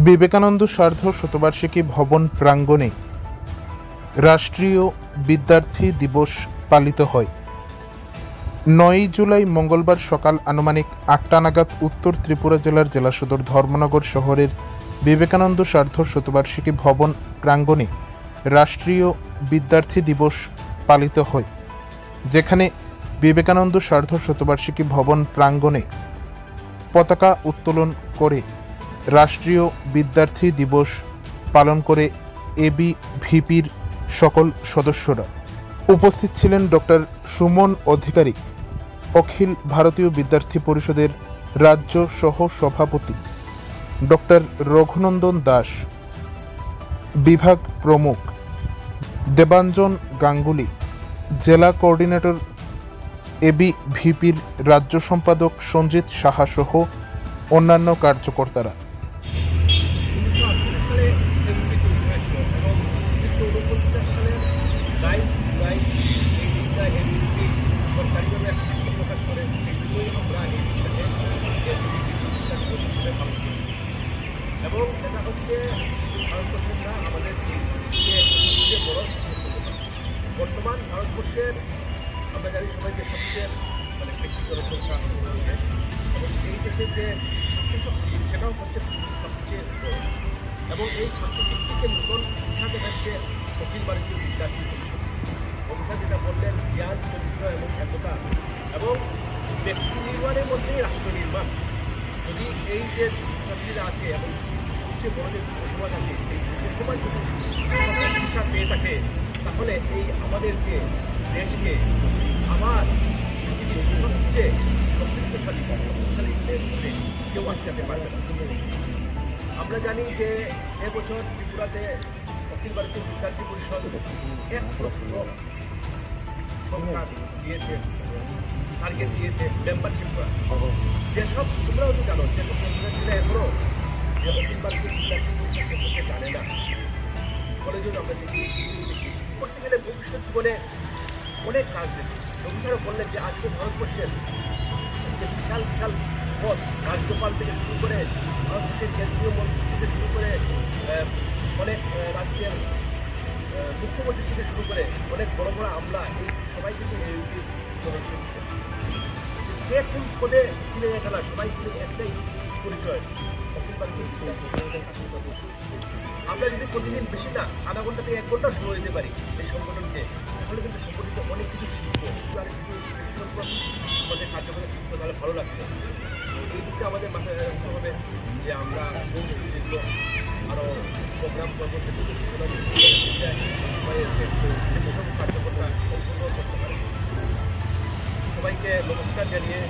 বিবেকানন্দ সার্ধ শতবার্ষিকী ভবন প্রাঙ্গণে রাষ্ট্রীয় বিদ্যার্থী দিবস পালিত হয়। ৯ জুলাই মঙ্গলবার সকাল আনুমানিক ৮টা নাগাদ উত্তর ত্রিপুরা জেলার জেলা সদর ধর্মনগর শহরের বিবেকানন্দ সার্ধ শতবার্ষিকী ভবন প্রাঙ্গণে রাষ্ট্রীয় বিদ্যার্থী দিবস পালিত হয়, যেখানে বিবেকানন্দ সার্ধ শতবার্ষিকী ভবন প্রাঙ্গণে পতাকা উত্তোলন করে রাষ্ট্রীয় বিদ্যার্থী দিবস পালন করে এবিভিপির সকল সদস্যরা। উপস্থিত ছিলেন ডক্টর সুমন অধিকারী, অখিল ভারতীয় বিদ্যার্থী পরিষদের রাজ্য সহ সভাপতি, ডক্টর রঘুনন্দন দাস, বিভাগ প্রমুখ, দেবাঞ্জন গাঙ্গুলি, জেলা কোঅর্ডিনেটর এবিভিপির রাজ্য সম্পাদক সঞ্জিত সাহা সহ অন্যান্য কার্যকর্তারা। এবং এটা হচ্ছে ভারতবর্ষের না, আমাদের সবচেয়ে বড় বর্তমান ভারতবর্ষের আমরা জানি সবাইকে সবচেয়ে ব্যক্তিগত সংখ্যা এবং এই দেশের যে ছাত্রশক্তি সেটাও হচ্ছে সবচেয়ে বড়। এবং এই ছাত্রশক্তিকে নতুন শিক্ষা দেখাচ্ছে অখিল ভারতীয় বিদ্যার্থী পরিষদ। অভিষেক যেটা বললেন, জ্ঞান, চরিত্র এবং একতা এবং ব্যক্তি নির্মাণের মধ্যেই রাষ্ট্র নির্মাণ। যদি এই যে ছাত্রীরা আছে এবং সবচেয়ে বড় যে সমাজ আছে, এই সমাজ যদি শিক্ষা পেয়ে থাকে, তাহলে এই আমাদেরকে দেশকে আবার সবচেয়ে সমৃদ্ধশালী দেশে কেউ আসতে পারবে না। আমরা জানি যে এবছর ত্রিপুরাতে অখিল ভারতীয় বিদ্যার্থী পরিষদ 1 লক্ষ সংখ্যা দিয়েছে, টার্গেট দিয়েছে মেম্বারশিপ করা। যেসব তোমরাও তো জানো, যেসব ছাত্রছাত্রীরা এখনও যে অখিল ভারতীয় বিদ্যার্থী পরিষদ সম্পর্কে জানে না, কলেজেও আমরা দেখি করতে গেলে ভবিষ্যৎ জীবনে অনেক কাজ রয়েছে। রবীন্দ্র বললেন যে আজকে ভারতবর্ষের যে বিশাল বিশাল পদ, রাজ্যপাল থেকে শুরু করে ভারতবর্ষের কেন্দ্রীয় মন্ত্রী থেকে শুরু করে অনেক রাজ্যের মুখ্যমন্ত্রী থেকে শুরু করে অনেক বড় বড় আমলা, এই সবাই কিন্তু এউপির সদস্য ছিলেন। কে কোন পদে ছিলেন এটা না, সবাই কিন্তু একটাই পরিচয়, অখিল ভারতীয় আমরা যদি প্রতিদিন বেশি না, আধা ঘন্টা থেকে 1 ঘন্টা সময় দিতে পারি এই সংগঠনকে, তাহলে কিন্তু সংগঠিত অনেক কিছু শিখবো, আর কিছু আমাদের কার্যক্রমে শিখতে তাহলে ভালো লাগবে। এই দিকটা আমাদের মাথায় রাখতে হবে যে আমরা যেগুলো আরও প্রোগ্রাম করবো, সেগুলো কার্যকর্তা অংশগ্রহণ করতে পারি। সবাইকে নমস্কার জানিয়ে